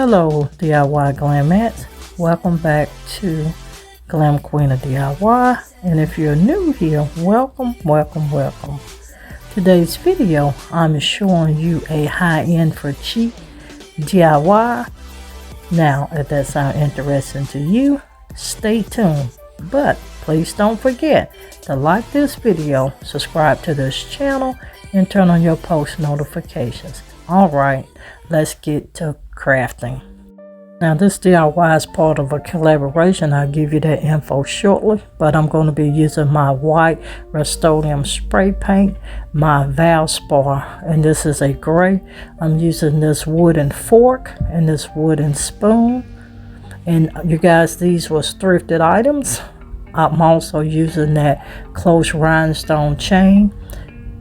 Hello DIY Glamettes, welcome back to Glam Queen of DIY, and if you're new here, welcome. Today's video I'm showing you a high-end for cheap DIY. Now if that sounds interesting to you, stay tuned, but please don't forget to like this video, subscribe to this channel, and turn on your post notifications. Alright, let's get to crafting. Now this DIY is part of a collaboration. I'll give you that info shortly, but I'm going to be using my white Rust-Oleum spray paint, my Valspar, and this is a gray. I'm using this wooden fork and this wooden spoon, and you guys, these was thrifted items. I'm also using that close rhinestone chain.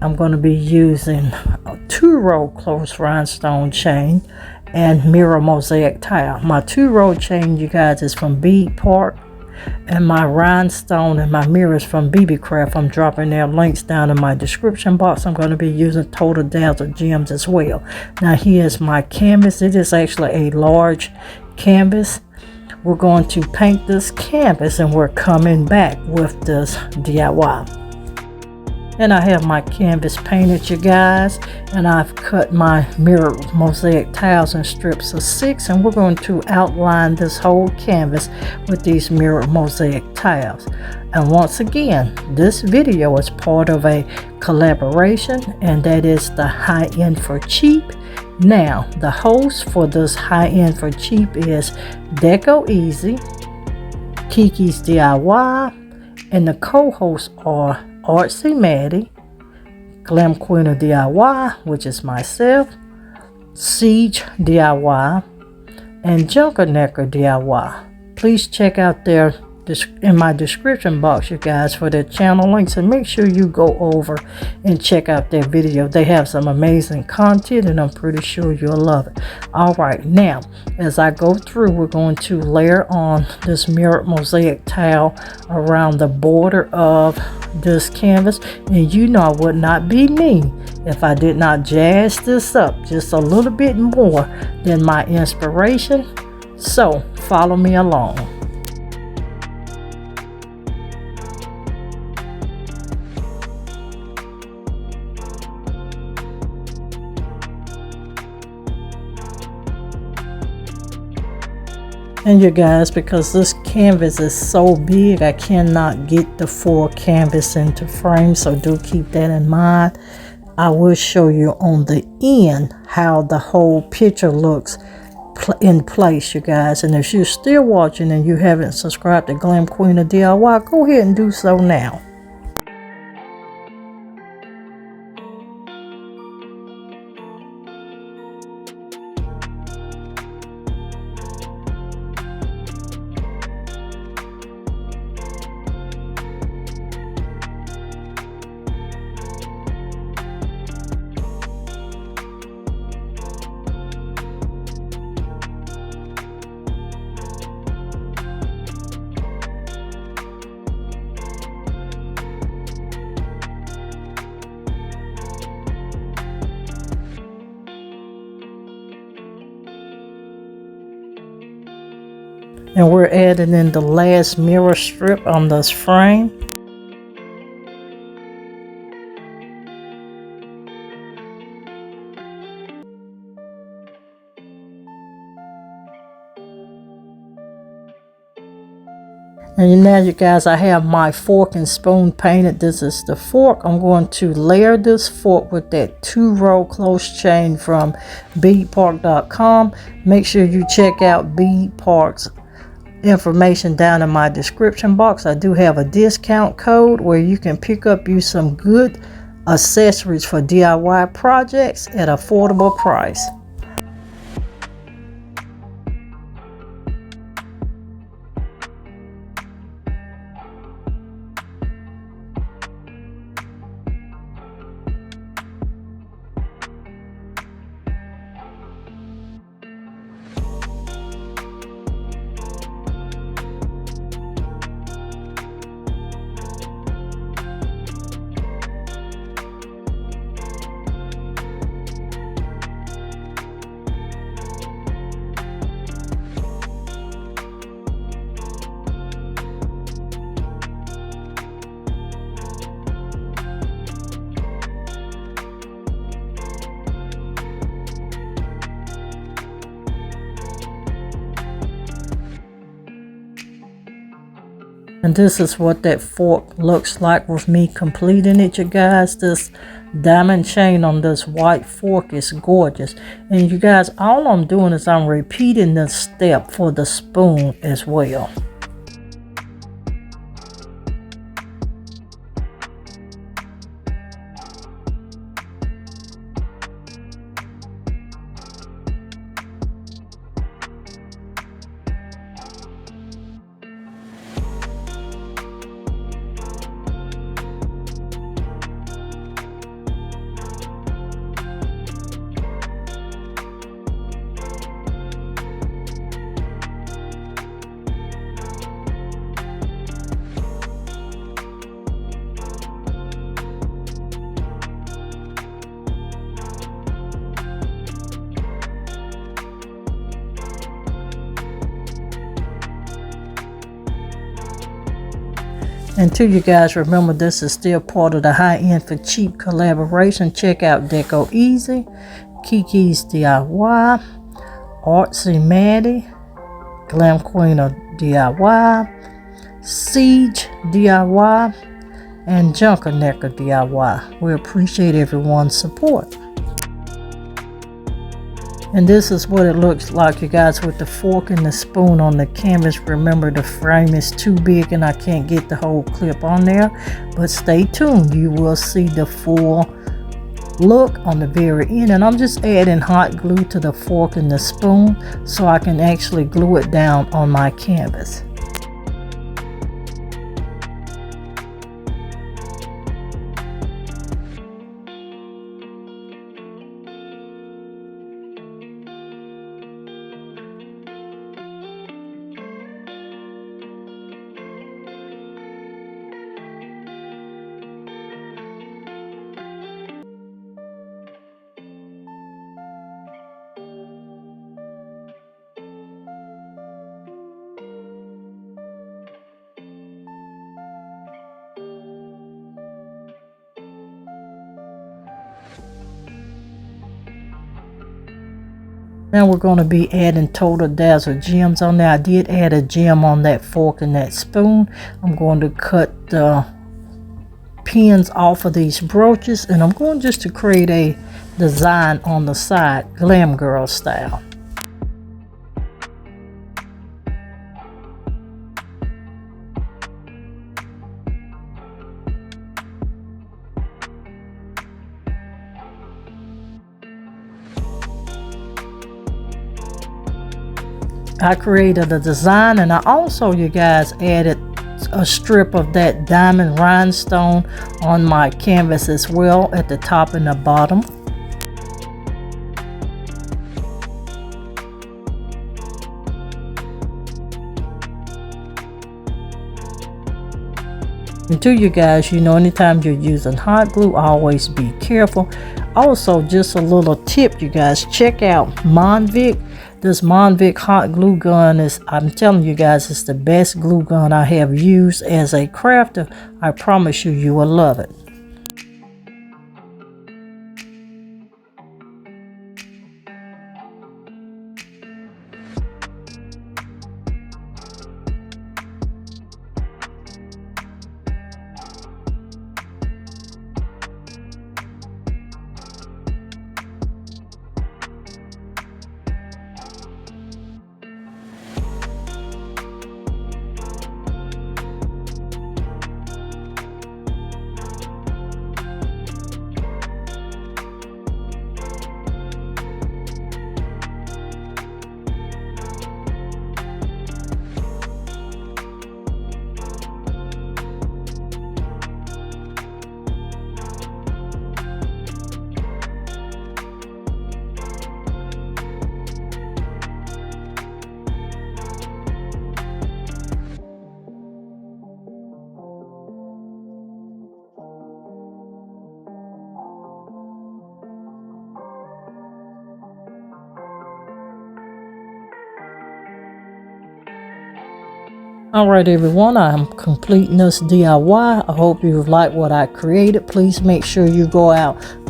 I'm going to be using a 2-row close rhinestone chain and mirror mosaic tile. My 2-row chain, you guys, is from Bead Park, and my rhinestone and my mirrors from BB Craft. I'm dropping their links down in my description box. I'm going to be using Total Dazzle gems as well. Now here's my canvas. It is actually a large canvas. We're going to paint this canvas and we're coming back with this DIY. And I have my canvas painted, you guys, and I've cut my mirror mosaic tiles in strips of 6, and we're going to outline this whole canvas with these mirror mosaic tiles. And once again, this video is part of a collaboration, and that is the high-end for cheap. Now the host for this high-end for cheap is Deco Easy, Kiki's DIY, and the co-hosts are Artsy Maddie, Glam Queen of DIY, which is myself, Siege DIY, and Junkernecker DIY. Please check out their in my description box, you guys, for their channel links, and make sure you go over and check out their video. They have some amazing content, and I'm pretty sure you'll love it. All right, now as I go through, we're going to layer on this mirrored mosaic tile around the border of this canvas, and you know it would not be me if I did not jazz this up just a little bit more than my inspiration. So follow me along. And you guys, because this canvas is so big, I cannot get the full canvas into frame, so do keep that in mind. I will show you on the end how the whole picture looks in place, you guys. And if you're still watching and you haven't subscribed to Glam Queen of DIY, go ahead and do so now. And we're adding in the last mirror strip on this frame. And now you guys, I have my fork and spoon painted. This is the fork. I'm going to layer this fork with that 2-row close chain from beadpark.com. Make sure you check out Bead Park's information down in my description box. I do have a discount code where you can pick up you some good accessories for DIY projects at affordable price. And this is what that fork looks like with me completing it, you guys. This diamond chain on this white fork is gorgeous. And you guys, all I'm doing is I'm repeating this step for the spoon as well. And to you guys, remember this is still part of the High-End for Cheap collaboration. Check out Decor Easy, Kiki's DIY, Artsy Maddie, Glam Queen of DIY, Siege DIY, and Junker Necker DIY. We appreciate everyone's support. And this is what it looks like, you guys, with the fork and the spoon on the canvas. Remember, the frame is too big and I can't get the whole clip on there, but stay tuned. You will see the full look on the very end. And I'm just adding hot glue to the fork and the spoon so I can actually glue it down on my canvas. Now we're going to be adding Total Dazzle gems on there. I did add a gem on that fork and that spoon. I'm going to cut the pins off of these brooches, and I'm going just to create a design on the side, Glam Girl style. I created a design, and I also, you guys, added a strip of that diamond rhinestone on my canvas as well at the top and the bottom. And to you guys, you know, anytime you're using hot glue, always be careful. Also, just a little tip, you guys, check out Monvic. This Monvic hot glue gun is, I'm telling you guys, it's the best glue gun I have used as a crafter. I promise you, you will love it. Alright everyone, I'm completing this DIY. I hope you've liked what I created. Please make sure you go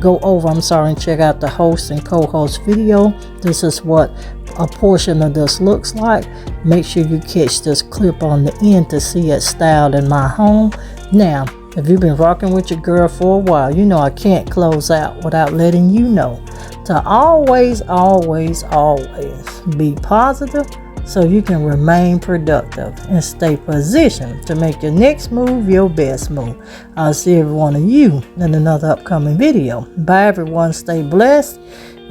over and check out the host and co-host video. This is what a portion of this looks like. Make sure you catch this clip on the end to see it styled in my home. Now, if you've been rocking with your girl for a while, you know I can't close out without letting you know to always be positive, so you can remain productive and stay positioned to make your next move your best move. I'll see every one of you in another upcoming video. Bye everyone, stay blessed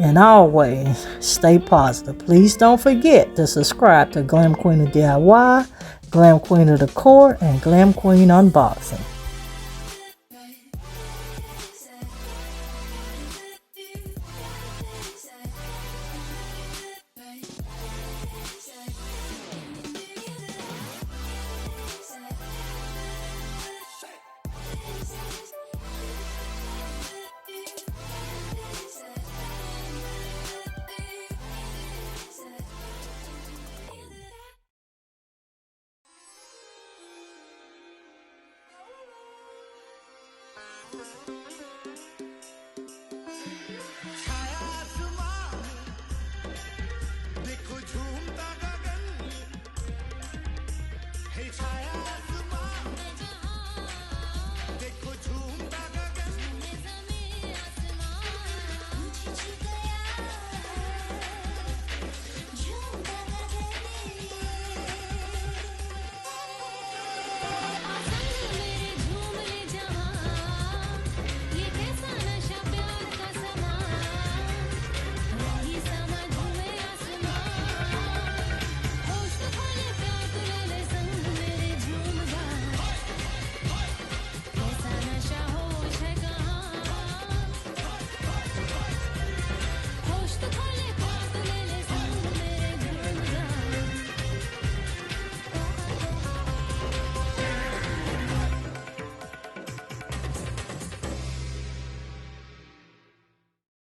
and always stay positive. Please don't forget to subscribe to Glam Queen of DIY, Glam Queen of Decor, and Glam Queen Unboxing.